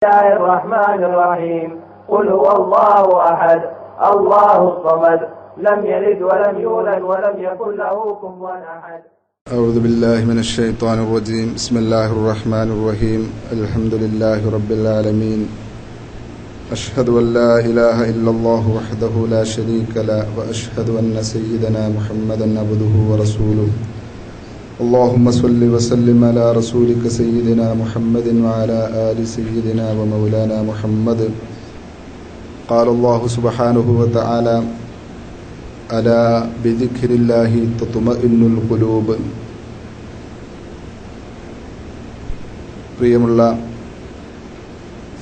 الله الرحمن الرحيم قل هو الله أحد الله الصمد لم يلد ولم يولد ولم يكن له كفوا أحد. أعوذ بالله من الشيطان الرجيم. بسم الله الرحمن الرحيم. الحمد لله رب العالمين. أشهد أن لا إله إلا الله وحده لا شريك له وأشهد أن سيدنا محمدا عبده ورسوله. اللهم صل وسلم على رسولك سيدنا محمد وعلى آل سيدنا ومولانا محمد. قال الله سبحانه وتعالى ألا بذكر الله تطمئن القلوب. പ്രിയമുള്ള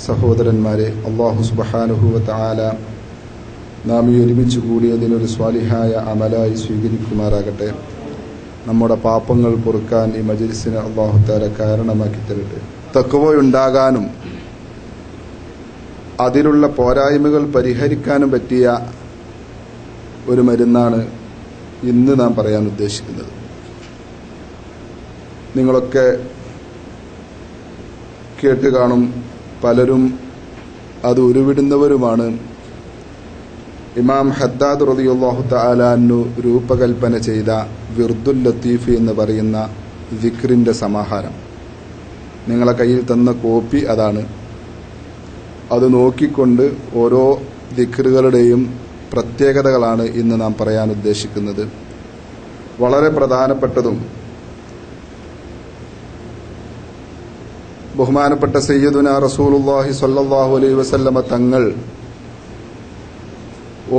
സഹോദരന്മാരെ, അല്ലാഹു സുബ്ഹാനഹു വ തആല നാം ഈ ഒരുമിച്ച് കൂടിയതിനൊരു സ്വാലിഹായ അമലായി സ്വീകരിക്കുമാറാകട്ടെ. നമ്മുടെ പാപങ്ങൾ പൊറുക്കാൻ ഈ മജ്‌ലിസിനെ അല്ലാഹു തആല കാരണമാക്കി തരട്ടെ. തഖ്വയുണ്ടാകാനും അതിലുള്ള പോരായ്മകൾ പരിഹരിക്കാനും പറ്റിയ ഒരു മരുന്നാണ് ഇന്ന് നാം പറയാൻ ഉദ്ദേശിക്കുന്നത്. നിങ്ങളൊക്കെ കേട്ട് കാണും, പലരും അത് ഉരുവിടുന്നവരുമാണ്. ഇമാം ഹദ്ദാദ് റളിയല്ലാഹു തആല അൻഹു രൂപകൽപ്പന ചെയ്ത വിർദുൽ ലത്തീഫ് എന്ന് പറയുന്ന ദിക്റിന്റെ സമാഹാരം. നിങ്ങളെ കയ്യിൽ തന്ന കോപ്പി അതാണ്. അത് നോക്കിക്കൊണ്ട് ഓരോ ദിക്റുകളുടെയും പ്രത്യേകതകളാണ് ഇന്ന് നാം പറയാൻ ഉദ്ദേശിക്കുന്നത്. വളരെ പ്രധാനപ്പെട്ടതും ബഹുമാനപ്പെട്ട സയ്യിദുനാ റസൂലുള്ളാഹി സ്വല്ലല്ലാഹു അലൈഹി വസല്ലമ തങ്ങൾ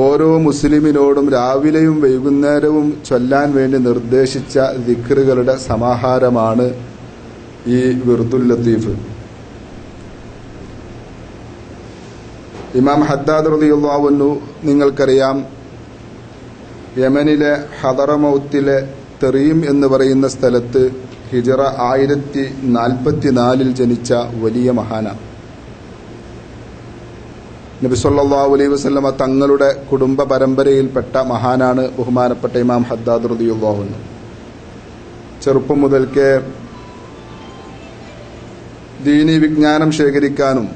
ഓരോ മുസ്ലിമിനോടും രാവിലെയും വൈകുന്നേരവും ചൊല്ലാൻ വേണ്ടി നിർദ്ദേശിച്ച ദിക്റുകളുടെ സമാഹാരമാണ് ഈ വിർദുൽ ലത്തീഫ്. ഇമാം ഹദ്ദാദ് റളിയല്ലാഹു അൻഹു നിങ്ങൾക്കറിയാം, യമനിലെ ഹദറമൗത്തിലെ തെറീം എന്ന് പറയുന്ന സ്ഥലത്ത് ഹിജറ 1044 ജനിച്ച വലിയ മഹാനാണ്. നബി സല്ലല്ലാഹു അലൈഹി വസല്ലമ തങ്ങളുടെ കുടുംബ പരമ്പരയിൽപ്പെട്ട മഹാനാണ് ബഹുമാനപ്പെട്ട ഇമാം ഹദ്ദാദ് റളിയല്ലാഹു അൻഹു. ചെറുപ്പം മുതൽക്കേ ദീനി വിജ്ഞാനം ശേഖരിക്കാനും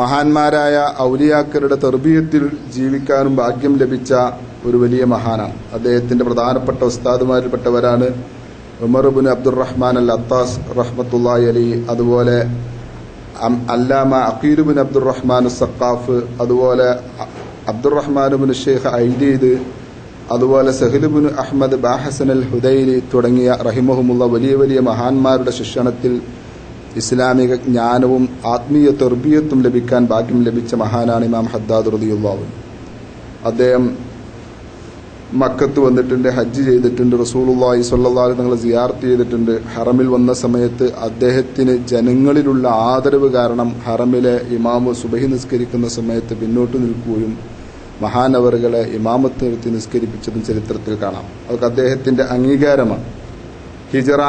മഹാന്മാരായ ഔലിയാക്കളുടെ തർബീയത്തിൽ ജീവിക്കാനും ഭാഗ്യം ലഭിച്ച ഒരു വലിയ മഹാനാണ്. അദ്ദേഹത്തിന്റെ പ്രധാനപ്പെട്ട ഉസ്താദുമാരിൽപ്പെട്ടവരാണ് ഉമർ ഇബ്നു അബ്ദുറഹ്മാൻ അൽ അത്താസ് റഹ്മത്തുള്ളാഹി അലൈഹി, അതുപോലെ അല്ലാമ അഖീൽ ഇബ്നു അബ്ദുറഹ്മാൻ സഖാഫ്, അതുപോലെ അബ്ദുറഹ്മാൻ ഇബ്നു ഷെയ്ഖ് ഐദീദ്, അതുപോലെ സഹ്ൽ ഇബ്നു അഹ്മദ് ബാഹസൻ അൽ ഹുദൈലി തുടങ്ങിയ റഹിമഹുമുള്ള വലിയ വലിയ മഹാന്മാരുടെ ശിക്ഷണത്തിൽ ഇസ്ലാമിക ജ്ഞാനവും ആത്മീയ തർബിയത്തും ലഭിക്കാൻ ഭാഗ്യം ലഭിച്ച മഹാനാണ് ഇമാം ഹദ്ദാദ് റളിയല്ലാഹു അൻഹു. അദ്ദേഹം മക്കത്ത് വന്നിട്ടുണ്ട്, ഹജ്ജ് ചെയ്തിട്ടുണ്ട്, റസൂലുള്ളാഹി സ്വല്ലല്ലാഹു അലൈഹി വസല്ലം സിയാറത്ത് ചെയ്തിട്ടുണ്ട്. ഹറമിൽ വന്ന സമയത്ത് അദ്ദേഹത്തിന് ജനങ്ങളിലുള്ള ആദരവ് കാരണം ഹറമിലെ ഇമാമ് സുബഹി നിസ്കരിക്കുന്ന സമയത്ത് പിന്നോട്ട് നിൽക്കുകയും മഹാനവറുകളെ ഇമാമത്ത് നിർത്തി നിസ്കരിപ്പിച്ചതും ചരിത്രത്തിൽ കാണാം. അതൊക്കെ അദ്ദേഹത്തിന്റെ അംഗീകാരമാണ്. ഹിജറ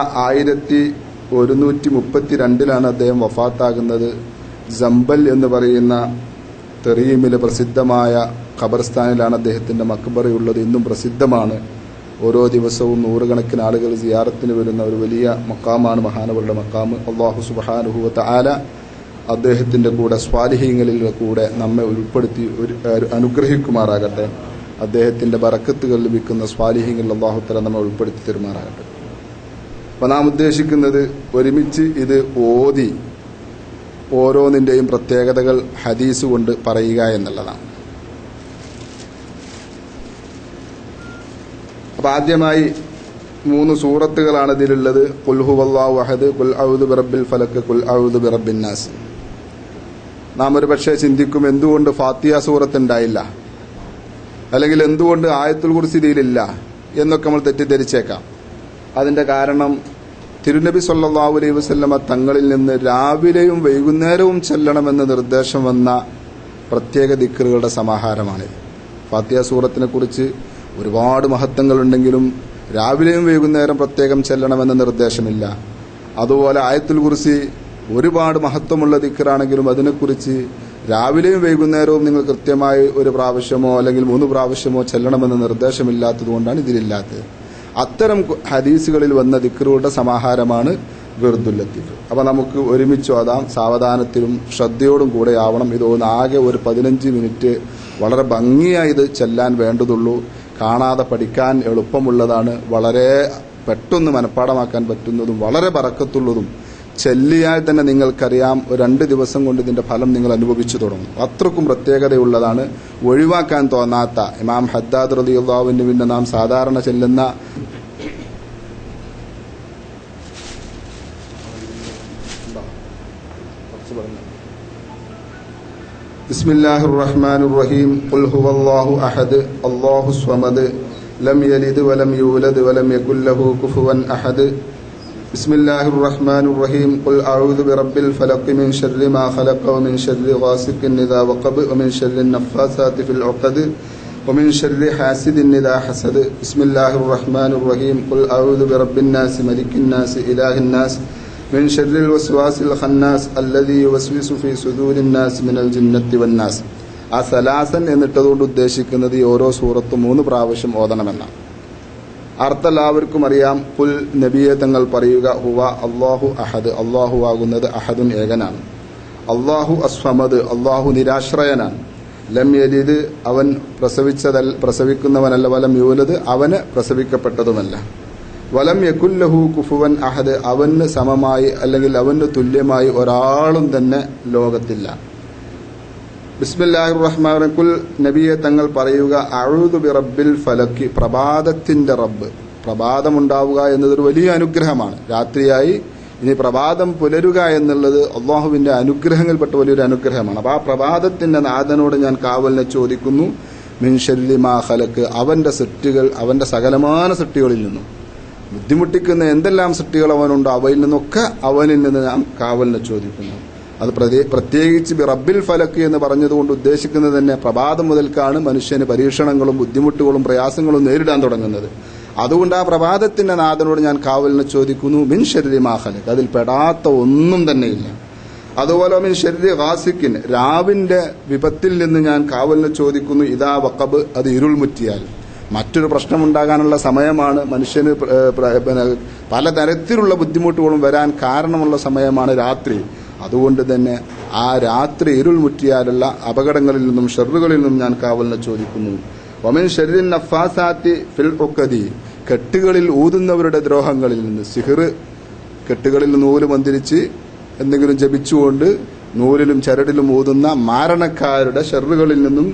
1132 അദ്ദേഹം വഫാത്താകുന്നത്. ജംബൽ എന്ന് പറയുന്ന തെറീമിലെ പ്രസിദ്ധമായ ഖബർസ്ഥാനിലാണ് അദ്ദേഹത്തിന്റെ മക്ബറയുള്ളത്. ഇന്നും പ്രസിദ്ധമാണ്. ഓരോ ദിവസവും നൂറുകണക്കിന് ആളുകൾ സിയാറത്തിന് വരുന്ന ഒരു വലിയ മക്കാമാണ് മഹാനവറുടെ മക്കാമ്. അല്ലാഹു സുബ്ഹാനഹു വ തആല അദ്ദേഹത്തിന്റെ കൂടെ സ്വാലിഹീങ്ങളിൽ കൂടെ നമ്മെ ഉൾപ്പെടുത്തി അനുഗ്രഹിക്കുമാറാകട്ടെ. അദ്ദേഹത്തിന്റെ ബറക്കത്തുകൾ ലഭിക്കുന്ന സ്വാലിഹീങ്ങളിൽ അല്ലാഹു തആല നമ്മെ ഉൾപ്പെടുത്തി തരുമാറാകട്ടെ. അപ്പോൾ നാം ഉദ്ദേശിക്കുന്നത് ഒരുമിച്ച് ഇത് ഓതി ഓരോന്നിന്റെയും പ്രത്യേകതകൾ ഹദീസ് കൊണ്ട് പറയുക എന്നുള്ളതാണ്. അപ്പൊ ആദ്യമായി 3 സൂറത്തുകളാണ് ഇതിലുള്ളത്. ഖുൽ ഹുവല്ലാഹു അഹദ്, ഖുൽ അഊദു ബിറബ്ബിൽ ഫലക്, ഖുൽ അഊദു ബിറബ്ബിൻ നാസ്. നാം ഒരു പക്ഷേ ചിന്തിക്കും, എന്തുകൊണ്ട് ഫാത്തിഹ സൂറത്ത് ഉണ്ടായില്ല, അല്ലെങ്കിൽ എന്തുകൊണ്ട് ആയത്തുൽ കുർസി ഇതിലില്ല എന്നൊക്കെ നമ്മൾ തെറ്റിദ്ധരിച്ചേക്കാം. അതിന്റെ കാരണം തിരുനബി സല്ലല്ലാഹു അലൈഹി വസല്ലമ തങ്ങളിൽ നിന്ന് രാവിലെയും വൈകുന്നേരവും ചെല്ലണമെന്ന് നിർദ്ദേശം വന്ന പ്രത്യേക ദിക്റുകളുടെ സമാഹാരമാണിത്. ഫാത്തിഹ സൂറത്തിനെ കുറിച്ച് ഒരുപാട് മഹത്വങ്ങളുണ്ടെങ്കിലും രാവിലെയും വൈകുന്നേരം പ്രത്യേകം ചെല്ലണമെന്ന നിർദ്ദേശമില്ല. അതുപോലെ ആയത്തുൽ കുർസി ഒരുപാട് മഹത്വമുള്ള ദിക്റാണെങ്കിലും അതിനെക്കുറിച്ച് രാവിലെയും വൈകുന്നേരവും നിങ്ങൾ കൃത്യമായി ഒരു പ്രാവശ്യമോ അല്ലെങ്കിൽ 3 പ്രാവശ്യമോ ചെല്ലണമെന്ന നിർദ്ദേശമില്ലാത്തതുകൊണ്ടാണ് ഇതിലില്ലാത്തത്. അത്തരം ഹദീസുകളിൽ വന്ന ദിക്റുകളുടെ സമാഹാരമാണ് വിർദുൽ ലത്തീഫ്. അപ്പൊ നമുക്ക് ഒരുമിച്ച് ഓതാം. സാവധാനത്തിലും ശ്രദ്ധയോടും കൂടെ ആവണം. ഇത് ആകെ ഒരു 15 മിനിറ്റ് വളരെ ഭംഗിയായി ഇത് ചെല്ലാൻ വേണ്ടതുള്ളൂ. കാണാതെ പഠിക്കാൻ എളുപ്പമുള്ളതാണ്. വളരെ പെട്ടെന്ന് മനഃപ്പാടമാക്കാൻ പറ്റുന്നതും വളരെ ബറക്കത്തുള്ളതും. ചെല്ലിയാൽ തന്നെ നിങ്ങൾക്കറിയാം, 2 ദിവസം കൊണ്ട് ഇതിന്റെ ഫലം നിങ്ങൾ അനുഭവിച്ചു തുടങ്ങും. അത്രക്കും പ്രത്യേകതയുള്ളതാണ്. ഒഴിവാക്കാൻ തോന്നാത്ത ഇമാം ഹദ്ദാദ് റളിയല്ലാഹു അൻഹുവിന്റെ നാം സാധാരണ ചെല്ലുന്ന ബിസ്മില്ലാഹിർ റഹ്മാനിർ റഹീം ഖുൽ ഹുവല്ലാഹു അഹദ് അല്ലാഹുസ് സ്വമദ് ലം യലിദ് വലം യൂലദ് വലം യകുൽ ലഹു കുഫുവൻ അഹദ് ബിസ്മില്ലാഹിർ റഹ്മാനിർ റഹീം ഖുൽ അഊദു ബിറബ്ബിൽ ഫലഖ് മിൻ ശർരി മാ ഖലഖ വമിൻ ശർരി ഗാസിഖിൻ ഇദാ വഖബ് വമിൻ ശർരി നഫ്ഫാസാതി ഫിൽ ഉഖദ് വമിൻ ശർരി ഹാസിദിൻ ഇദാ ഹസദ് ബിസ്മില്ലാഹിർ റഹ്മാനിർ റഹീം ഖുൽ അഊദു ബിറബ്ബിൻ നാസ് മലിക്കിൻ നാസ് ഇലാഹിൻ നാസ് മിൻ ശർരിൽ വസ്വാസിൽ ഖന്നാസ് അല്ലദീ യുവസ്വിസു ഫീ സുദൂരിൻ നാസ് മിനൽ ജിന്നത്തി വന്നാസ്. ആ സലാസൻ എന്നിട്ടതുകൊണ്ട് ഉദ്ദേശിക്കുന്നത് ഈ ഓരോ സൂറത്തും 3 പ്രാവശ്യം ഓതണമെന്നാണ്. അർത്ഥം എല്ലാവർക്കും അറിയാം. കുൽ നബിയെ തങ്ങൾ പറയുക, ഹുവ അല്ലാഹു അഹദ്, അല്ലാഹു ആകുന്നത് അഹദുൻ ഏകനാണ്. അല്ലാഹു അസ്വമദ്, അല്ലാഹു നിരാശ്രയനാണ്. ലം യലിദ്, അവൻ പ്രസവിക്കുന്നവനല്ല. വലം യൂലദ്, അവന് പ്രസവിക്കപ്പെട്ടതുമല്ല. വലം യകുൽ ലഹു കുഫുവൻ അഹദ്, അവന് സമമായി അല്ലെങ്കിൽ അവന് തുല്യമായി ഒരാളും തന്നെ ലോകത്തില്ല. ബിസ്മില്ലാഹിർ റഹ്മാനിർ റഹീം. കുൽ നബിയെ തങ്ങൾ പറയുക, അഊദു ബിറബ്ബിൽ ഫലക്കി, പ്രഭാതത്തിന്റെ റബ്ബ്. പ്രഭാതമുണ്ടാവുക എന്നതൊരു വലിയ അനുഗ്രഹമാണ്. രാത്രിയായി ഇനി പ്രഭാതം പുലരുക എന്നുള്ളത് അള്ളാഹുവിന്റെ അനുഗ്രഹങ്ങളിൽപ്പെട്ട വലിയൊരു അനുഗ്രഹമാണ്. അപ്പൊ ആ പ്രഭാതത്തിന്റെ നാഥനോട് ഞാൻ കാവലിനെ ചോദിക്കുന്നു. മിൻ ശർരി മാ ഖലഖ്, അവന്റെ സൃഷ്ടികൾ, അവന്റെ സകലമാന സൃഷ്ടികളിൽ നിന്നും, ബുദ്ധിമുട്ടിക്കുന്ന എന്തെല്ലാം സൃഷ്ടികൾ അവനുണ്ടോ അവയിൽ നിന്നൊക്കെ അവനിൽ നിന്ന് ഞാൻ കാവലിനെ ചോദിക്കുന്നു. അത് പ്രത്യേകിച്ച് റബ്ബിൽ ഫലക്ക് എന്ന് പറഞ്ഞതുകൊണ്ട് ഉദ്ദേശിക്കുന്നത് തന്നെ പ്രഭാതം മുതൽക്കാണ് മനുഷ്യന് പരീക്ഷണങ്ങളും ബുദ്ധിമുട്ടുകളും പ്രയാസങ്ങളും നേരിടാൻ തുടങ്ങുന്നത്. അതുകൊണ്ട് ആ പ്രഭാതത്തിന്റെ നാഥനോട് ഞാൻ കാവലിനെ ചോദിക്കുന്നു. മിൻ ശർരി മാ ഖലഖ്, അതിൽ പെടാത്ത ഒന്നും തന്നെയില്ല. അതുപോലെ മിൻ ശർരി ഗാസിഖിൻ, രാവിന്റെ വിപത്തിൽ നിന്ന് ഞാൻ കാവലിനെ ചോദിക്കുന്നു. ഇദാ വഖബ്, അത് ഇരുൾ മുറ്റിയാൽ. മറ്റൊരു പ്രശ്നമുണ്ടാകാനുള്ള സമയമാണ്. മനുഷ്യന് പലതരത്തിലുള്ള ബുദ്ധിമുട്ടുകളും വരാൻ കാരണമുള്ള സമയമാണ് രാത്രി. അതുകൊണ്ട് തന്നെ ആ രാത്രി ഇരുൾ മുറ്റിയാലുള്ള അപകടങ്ങളിൽ നിന്നും ഷർറുകളിൽ നിന്നും ഞാൻ കാവലിനെ ചോദിക്കുന്നു. വമിൻ ശർരിൻ നഫ്ഫാസാതി ഫിൽ ഉഖദി, കെട്ടുകളിൽ ഊതുന്നവരുടെ ദ്രോഹങ്ങളിൽ നിന്ന്. സിഹ്ർ, കെട്ടുകളിൽ നൂല് മന്ത്രിച്ച് എന്തെങ്കിലും ജപിച്ചുകൊണ്ട് നൂലിലും ചരടിലും ഊതുന്ന മാരണക്കാരുടെ ഷർറുകളിൽ നിന്നും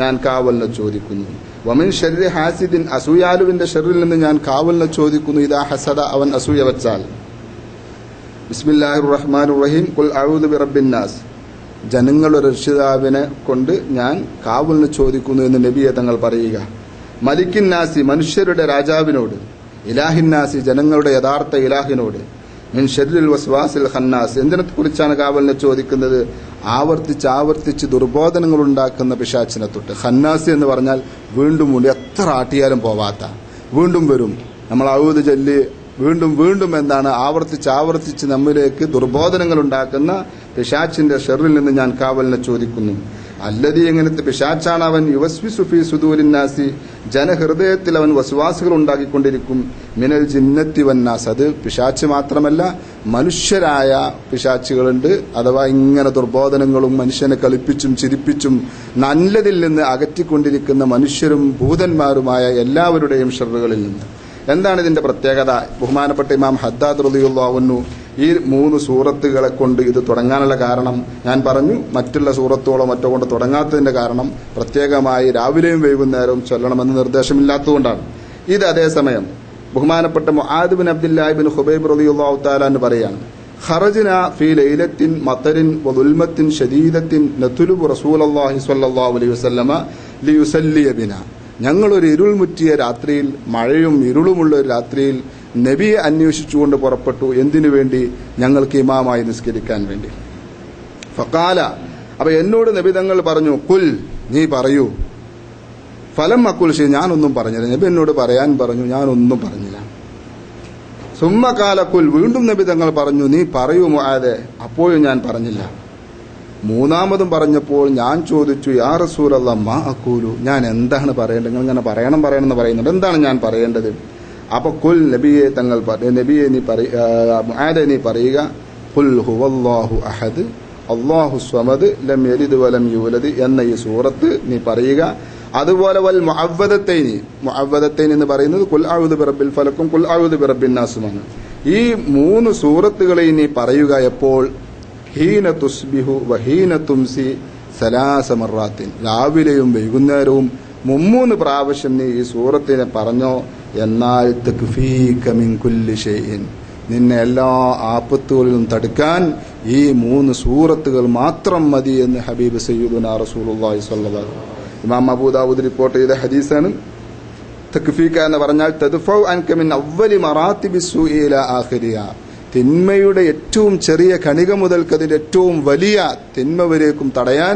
ഞാൻ കാവലിനെ ചോദിക്കുന്നു. വമിൻ ശർരി ഹാസിദിൻ, അസൂയാലുവിന്റെ ഷർറിൽ നിന്ന് ഞാൻ കാവലിനെ ചോദിക്കുന്നു. ഇദാ ഹസദ, അവൻ അസൂയ വച്ചാൽ. ബിസ്മില്ലാഹിർ റഹ്മാനിർ റഹീം ഖുൽ അഊദു ബിറബ്ബിൻ നാസ്, ജനങ്ങളുടെ രക്ഷിതാവിനെ കൊണ്ട് ഞാൻ കാവലിനെ ചോദിക്കുന്നു എന്ന് നബിയെ തങ്ങൾ പറയുക. മലിക്കിൻ നാസി, മനുഷ്യരുടെ രാജാവിനോട്. ഇലാഹിൻ നാസി, ജനങ്ങളുടെ യഥാർത്ഥ ഇലാഹിനോട്. മിൻ ശർരിൽ വസ്വാസിൽ ഖന്നാസ്, എന്തിനെ കുറിച്ചാണ് കാവലിനെ ചോദിക്കുന്നത്? ആവർത്തിച്ച് ദുർബോധനങ്ങൾ ഉണ്ടാക്കുന്ന പിശാച്ചിനെ തൊട്ട്. ഖന്നാസ് എന്ന് പറഞ്ഞാൽ വീണ്ടും എത്ര ആട്ടിയാലും പോവാത്ത, വീണ്ടും വരും. നമ്മൾ ഔദ് ചൊല്ലി വീണ്ടും എന്താണ് ആവർത്തിച്ച് നമ്മിലേക്ക് ദുർബോധനങ്ങൾ ഉണ്ടാക്കുന്ന പിശാച്ചിന്റെ ഷർറിൽ നിന്ന് ഞാൻ കാവലിനെ ചോദിക്കുന്നു. അല്ലദീ, എങ്ങനത്തെ പിശാച്ചാണ് അവൻ? യുവസ്വിസു ഫീ സുദൂരിൻ നാസി, ജനഹൃദയത്തിൽ അവൻ വസ്വാസുകൾ ഉണ്ടാക്കിക്കൊണ്ടിരിക്കും. മിനൽ ജിന്നത്തി വന്നാസ്, അത് പിശാച്ച് മാത്രമല്ല മനുഷ്യരായ പിശാച്ചുകളുണ്ട്. അഥവാ ഇങ്ങനെ ദുർബോധനങ്ങളും മനുഷ്യനെ കളിപ്പിച്ചും ചിരിപ്പിച്ചും നല്ലതിൽ നിന്ന് അകറ്റിക്കൊണ്ടിരിക്കുന്ന മനുഷ്യരും ഭൂതന്മാരുമായ എല്ലാവരുടെയും ഷർറുകളിൽ നിന്ന്. എന്താണ് ഇതിന്റെ പ്രത്യേകത? ബഹുമാനപ്പെട്ട ഇമാം ഹദ്ദാദ് റളിയല്ലാഹു അൻഹു ഈ 3 സൂറത്തുകളെ കൊണ്ട് ഇത് തുടങ്ങാനുള്ള കാരണം ഞാൻ പറഞ്ഞു. മറ്റുള്ള സൂറത്തുകളോ മറ്റോ കൊണ്ട് തുടങ്ങാത്തതിന്റെ കാരണം പ്രത്യേകമായി രാവിലെയും വൈകുന്നേരവും ചൊല്ലണമെന്ന് നിർദ്ദേശമില്ലാത്തതുകൊണ്ടാണ്. ഇത് അതേസമയം ബഹുമാനപ്പെട്ട Muadh bin Abdullahi bin Khubaib റളിയല്ലാഹു തആല എന്ന് പറയാണ്, ഖറജ്നാ ഫീ ലൈലത്തിൻ മതറിൻ വദുൽമത്തിൻ ശദീദത്തിൻ നതുലുബു റസൂലുള്ളാഹി സ്വല്ലല്ലാഹു അലൈഹി വസല്ലമ ലിയുസല്ലിയ ബിനാ, ഞങ്ങളൊരു ഇരുൾ മുറ്റിയ രാത്രിയിൽ, മഴയും ഇരുളുമുള്ള ഒരു രാത്രിയിൽ നബിയെ അന്വേഷിച്ചുകൊണ്ട് പുറപ്പെട്ടു. എന്തിനു വേണ്ടി? ഞങ്ങൾക്ക് ഇമാമായി നിസ്കരിക്കാൻ വേണ്ടി. ഫഖാല, അപ്പൊ എന്നോട് നബി തങ്ങൾ പറഞ്ഞു, കുൽ, നീ പറയൂ. ഫലം അക്കുൽ ഷൈ, ഞാനൊന്നും പറഞ്ഞില്ല. നബി എന്നോട് പറയാൻ പറഞ്ഞു, ഞാനൊന്നും പറഞ്ഞില്ല. സുമ്മ കാല കുൽ, വീണ്ടും നബി തങ്ങൾ പറഞ്ഞു, നീ പറയൂ മുആദേ. അപ്പോഴും ഞാൻ പറഞ്ഞില്ല. മൂന്നാമതും പറഞ്ഞപ്പോൾ ഞാൻ ചോദിച്ചു, യാ റസൂലല്ലാഹ് മാ അഖൂലു, ഞാൻ എന്താണ് പറയേണ്ടത്? നിങ്ങൾ ഇങ്ങനെ പറയണം എന്ന് പറയുന്നുണ്ട്, എന്താണ് ഞാൻ പറയേണ്ടത്? അപ്പൊ കുൽ നബിയെ തങ്ങൾ നബിയെ നീ പറയുക ഖുൽ ഹുവല്ലാഹു അഹദ് അല്ലാഹു സ്വമദ് ലം യലിദ് വലം യൂലദ് എന്ന ഈ സൂറത്ത് നീ പറയുക. അതുപോലെ വൽ മുഅവ്വദത്തൈൻ എന്ന് പറയുന്നത് ഖുൽ അഊദു ബിറബ്ബിൽ ഫലക്കും ഖുൽ അഊദു ബിറബ്ബിൻ നാസുമാണ്. ഈ 3 സൂറത്തുകളെ നീ പറയുക എപ്പോൾ? ഹീന തുസ്ബിഹു വഹീന തുംസി സലാസ മറാത്തിൻ, രാവിലെയും വൈകുന്നേരവും 3 പ്രാവശ്യം നീ ഈ സൂറത്തിനെ പറഞ്ഞോ. എന്നാൽ തക്ഫീക മിൻ കുല്ലി ഷൈഇൻ, നിന്നെ എല്ലാ ആപത്തുകളിലും തടുക്കാൻ ഈ 3 സൂറത്തുകൾ മാത്രം മതി എന്ന് ഹബീബ് സയ്യിദുനാ റസൂലുള്ളാഹി സ്വല്ലല്ലാഹു അലൈഹി വസല്ലം. ഇമാം അബൂ ദാവൂദ് റിപ്പോർട്ട് ചെയ്ത ഹദീസാണ്. തക്ഫീക എന്ന് പറഞ്ഞാൽ തദ്ഫഉ അൻക മിൻ അവ്വലി മറാത്തിബിസ് സൂഇ ഇലാ ആഖിരിഹ, തിന്മയുടെ ഏറ്റവും ചെറിയ കണിക മുതൽക്കതിന്റെ ഏറ്റവും വലിയ തിന്മ വരേക്കും തടയാൻ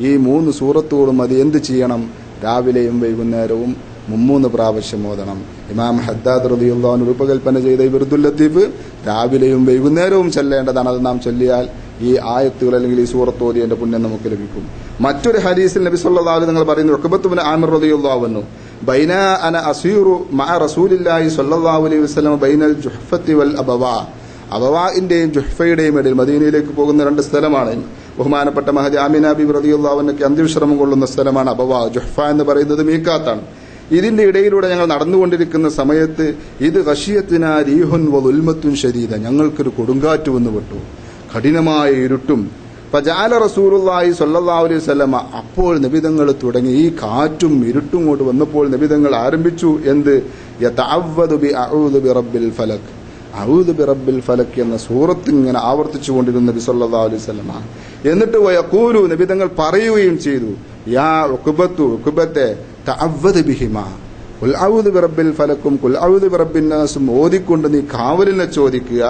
ഈ 3 സൂറത്തുകളും മതി. എന്ത് ചെയ്യണം? രാവിലെയും വൈകുന്നേരവും 3 പ്രാവശ്യം ഓതണം. ഇമാം ഹദ്ദാദ് റളിയല്ലാഹു അൻഹു രൂപകൽപ്പന ചെയ്ത വിർദുൽ ലത്തീഫ് രാവിലെയും വൈകുന്നേരവും ചൊല്ലേണ്ടതാണ്. അത് നാം ചൊല്ലിയാൽ ഈ ആയത്തുകൾ അല്ലെങ്കിൽ ഈ സൂറത്ത് ഓതിയതിന്റെ പുണ്യം നമുക്ക് ലഭിക്കും. മറ്റൊരു ഹദീസിൽ നബി സല്ലല്ലാഹു അലൈഹി വസല്ലം പറയുന്നു, ഉഖബത്ത് ഇബ്നു ആമിർ റളിയല്ലാഹു അൻഹു ബൈന അന അസീറു മഅ റസൂലില്ലാഹി സ്വല്ലല്ലാഹു അലൈഹി വസല്ലം ബൈനൽ ജുഹ്ഫത്തി വൽ അബവാ, അബവാഇന്റെയും ജുഹ്ഫയുടെയും ഇടയിൽ മദീനയിലേക്ക് പോകുന്ന 2 സ്ഥലമാണ്. ബഹുമാനപ്പെട്ട മഹദി ആമിന ബിബി റളിയല്ലാഹു അൻഹയ്ക്ക് അന്ത്യവിശ്രമം കൊള്ളുന്ന സ്ഥലമാണ് അബവാ. ജുഹ്ഫ എന്ന് പറയുന്നത് മീഖാത്താണ്. ഇതിന്റെ ഇടയിലൂടെ ഞങ്ങൾ നടന്നുകൊണ്ടിരിക്കുന്ന സമയത്ത് ഇത് ഖശിയത്തിന റീഹുൻ വദുൽമത്തുൻ ശദീദ, ഞങ്ങൾക്കൊരു കൊടുങ്കാറ്റ് വന്നു വിട്ടു, കഠിനമായ ഇരുട്ടും. ഫജഅല റസൂലുള്ളാഹി സ്വല്ലല്ലാഹു അലൈഹി വസല്ലം, അപ്പോൾ നബിതങ്ങൾ തുടങ്ങി. ഈ കാറ്റും ഇരുട്ടും കൊണ്ട് വന്നപ്പോൾ നബിതങ്ങൾ ആരംഭിച്ചു എന്ത്? യതഅവ്വദു ബി അഊദു ബിറബ്ബിൽ ഫലക്, അഊദു ബിറബ്ബിൽ ഫലക് എന്ന സൂറത്ത് ഇങ്ങനെ ആവർത്തിച്ചുകൊണ്ടിരുന്ന നബി സല്ലല്ലാഹു അലൈഹി വസല്ലം. എന്നിട്ട് വയഖൂലു, നബിതങ്ങൾ പറയുകയും ചെയ്തു, യാ ഉഖബത്തു, ഉഖബത്തെ തഅവ്വദ് ബിഹിമാ, ഖുൽ അഊദു ബിറബ്ബിൽ ഫലക്കും ഖുൽ അഊദു ബിറബ്ബിൻ നാസും ഓതിക്കൊണ്ട് നീ കാവലിനെ ചോദിക്കുക.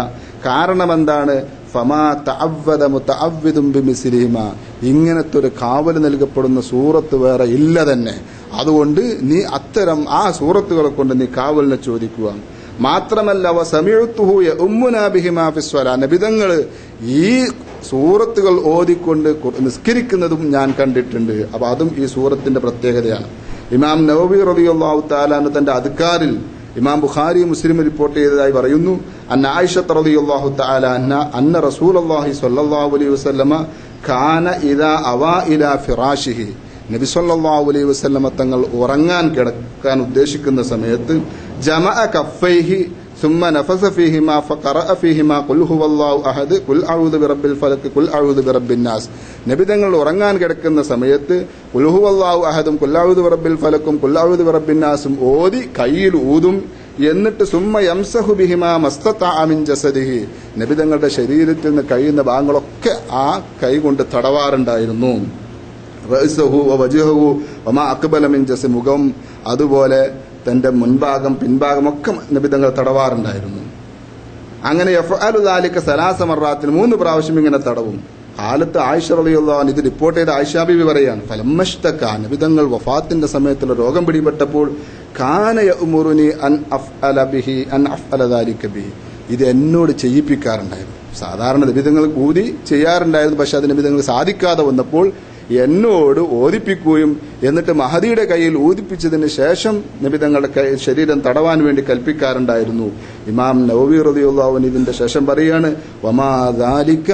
കാരണം എന്താണ്? ഫമാ തഅവ്വദ മുതഅവ്വിദും ബിമിസ്ലിഹിമാ, ഇങ്ങനത്തെ ഒരു കാവൽ നൽകപ്പെടുന്ന സൂറത്ത് വേറെ ഇല്ല തന്നെ. അതുകൊണ്ട് നീ അത്തരം ആ സൂറത്തുകളെ കൊണ്ട് നീ കാവലിനെ ചോദിക്കുക. മാത്രമല്ല വസമിഉതുഹു യഉമ്മുനാ ബിഹിമാ ഫിസ്വലാ, നബിതങ്ങൾ ഈ സൂറത്തുകൾ ഓതിക്കൊണ്ട് നിസ്കരിക്കുന്നതും ഞാൻ കണ്ടിട്ടുണ്ട്. അപ്പൊ അതും ഈ സൂറത്തിന്റെ പ്രത്യേകതയാണ്. ഇമാം നവവി റളിയല്ലാഹു തആല അൻഹു തന്റെ അദ്കാറിൽ ഇമാം ബുഖാരി മുസ്ലിം റിപ്പോർട്ട് ചെയ്തതായി പറയുന്നു, അന്ന ആയിഷ റളിയല്ലാഹു തആല അന്ന റസൂലുള്ളാഹി സ്വല്ലല്ലാഹു അലൈഹി വസല്ലമ കാന ഇദാ അവാ ഇലാ ഫിറാശിഹി, നബി സല്ലല്ലാഹു അലൈഹി വസല്ലമ തങ്ങൾ ഉറങ്ങാൻ കിടക്കാൻ ഉദ്ദേശിക്കുന്ന സമയത്ത് ജമഅ കഫൈഹി ثم نفث فيهما فقرأ فيهما قل هو الله أحد قل أعوذ برب الفلق قل أعوذ برب الناس, നബി തങ്ങൾ ഉറങ്ങാൻ കിടക്കുന്ന സമയത്ത് ഖുൽ ഹുവല്ലാഹു അഹദും ഖുൽ അഊദു ബിറബ്ബിൽ ഫലക്കും ഖുൽ അഊദു ബിറബ്ബിൻ നാസും ഓതി കയ്യിൽ ഊതും. എന്നിട്ട് സുമ്മ യംസഹു ബിഹിമാ മസ്തതഅ മിൻ ജസദിഹി, നബി തങ്ങളുടെ ശരീരത്തിൽ നിന്ന് കഴിയുന്ന ഭാഗങ്ങളൊക്കെ ആ കൈ കൊണ്ട് തടവാറുണ്ടായിരുന്നു. റഅസഹു വവജ്ഹഹു വമാ അഖ്ബല മിൻ ജസ, മുഖം അതുപോലെ തന്റെ മുൻഭാഗം പിൻഭാഗമൊക്കെ നബിതങ്ങൾ തടവാറുണ്ടായിരുന്നു. അങ്ങനെ യഫ്അലു ദാലിക സലാസ മറാത്തിൻ, 3 പ്രാവശ്യം ഇങ്ങനെ തടവും. കാലത്ത് ആയിഷ റളിയല്ലാഹു അൻഹ ഇത് റിപ്പോർട്ട് ചെയ്ത ആയിഷ ബീവി പറയാണ്, ഫലമ്മഷ്തക, നബിതങ്ങൾ വഫാത്തിന്റെ സമയത്തുള്ള രോഗം പിടിപെട്ടപ്പോൾ കാന യഉമുറുനി അൻ അഫ്അല ബിഹി അൻ അഫ്അല ദാലിക ബിഹി, ഇത് എന്നോട് ചെയ്യിപ്പിക്കാറുണ്ടായിരുന്നു. സാധാരണ നബിതങ്ങൾ ഊതി ചെയ്യാറുണ്ടായിരുന്നു, പക്ഷെ അത് നബിതങ്ങൾ സാധിക്കാതെ വന്നപ്പോൾ എന്നോട് ഓതിപ്പിക്കുകയും എന്നിട്ട് മഹദിയുടെ കയ്യിൽ ഊതിപ്പിച്ചതിന് ശേഷം നബി തങ്ങളുടെ ശരീരം തടവാൻ വേണ്ടി കൽപ്പിക്കാറുണ്ടായിരുന്നു. ഇമാം നവവി റളിയല്ലാഹു അൻഹു ഇതിന്റെ ശേഷം പറയാണ്, വമാ ദാലിക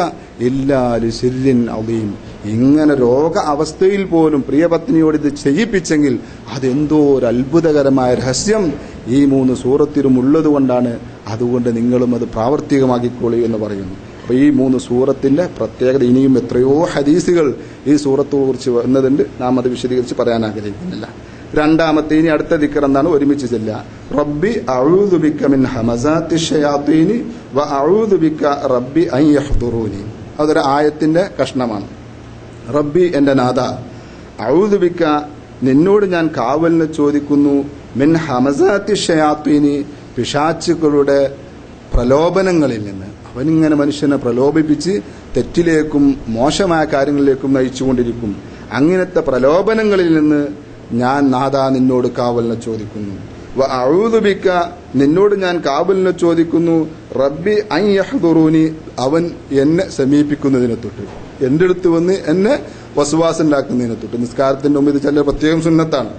ഇല്ലാ ലിസിർരിൻ അദീം, ഇങ്ങനെ രോഗ അവസ്ഥയിൽ പോലും പ്രിയപത്നിയോട് ഇത് ചെയ്യിപ്പിച്ചെങ്കിൽ അതെന്തോ ഒരു അത്ഭുതകരമായ രഹസ്യം ഈ 3 സൂറത്തിലും ഉള്ളതുകൊണ്ടാണ്. അതുകൊണ്ട് നിങ്ങളും അത് പ്രാവർത്തികമാക്കിക്കോളൂ എന്ന് പറയുന്നു. അപ്പൊ ഈ 3 സൂറത്തിന്റെ പ്രത്യേകത, ഇനിയും എത്രയോ ഹദീസുകൾ ഈ സൂറത്തെ കുറിച്ച് വരുന്നതുണ്ട്, നാം അത് വിശദീകരിച്ച് പറയാൻ ആഗ്രഹിക്കുന്നില്ല. രണ്ടാമത്തെ ഇനി അടുത്ത ദിക്ർ എന്താണ്? ഒരുമിച്ച് ചെല്ലുക. റബ്ബി അഊദു ബിക മിൻ ഹമസാത്തി ശയാത്തീനി വ അഊദു ബിക റബ്ബി അൻ യഹ്ദുറൂനി. അതൊരു ആയത്തിന്റെ കഷ്ണമാണ്. റബ്ബി, എന്റെ നാഥ, അഊദു ബിക, നിന്നോട് ഞാൻ കാവലിനെ ചോദിക്കുന്നു, മിൻ ഹമസാത്തി ശയാത്തീനി, പിശാചുക്കളുടെ പ്രലോഭനങ്ങളിൽ നിന്ന്. അവനിങ്ങനെ മനുഷ്യനെ പ്രലോഭിപ്പിച്ച് തെറ്റിലേക്കും മോശമായ കാര്യങ്ങളിലേക്കും നയിച്ചുകൊണ്ടിരിക്കും. അങ്ങനത്തെ പ്രലോഭനങ്ങളിൽ നിന്ന് ഞാൻ നാഥ നിന്നോട് കാവലിനെ ചോദിക്കുന്നു. വ അഊദു ബിക, നിന്നോട് ഞാൻ കാവലിനെ ചോദിക്കുന്നു, റബ്ബി അൻ യഹ്ദുറൂനി, അവൻ എന്നെ സമീപിക്കുന്നതിനെ തൊട്ട്, എന്റെ അടുത്ത് വന്ന് എന്നെ വസ്വാസ് ഉണ്ടാക്കുന്നതിനെ തൊട്ട്. നിസ്കാരത്തിന്റെ മുമ്പ് ഇത് ചില പ്രത്യേകം സുന്നത്താണ്.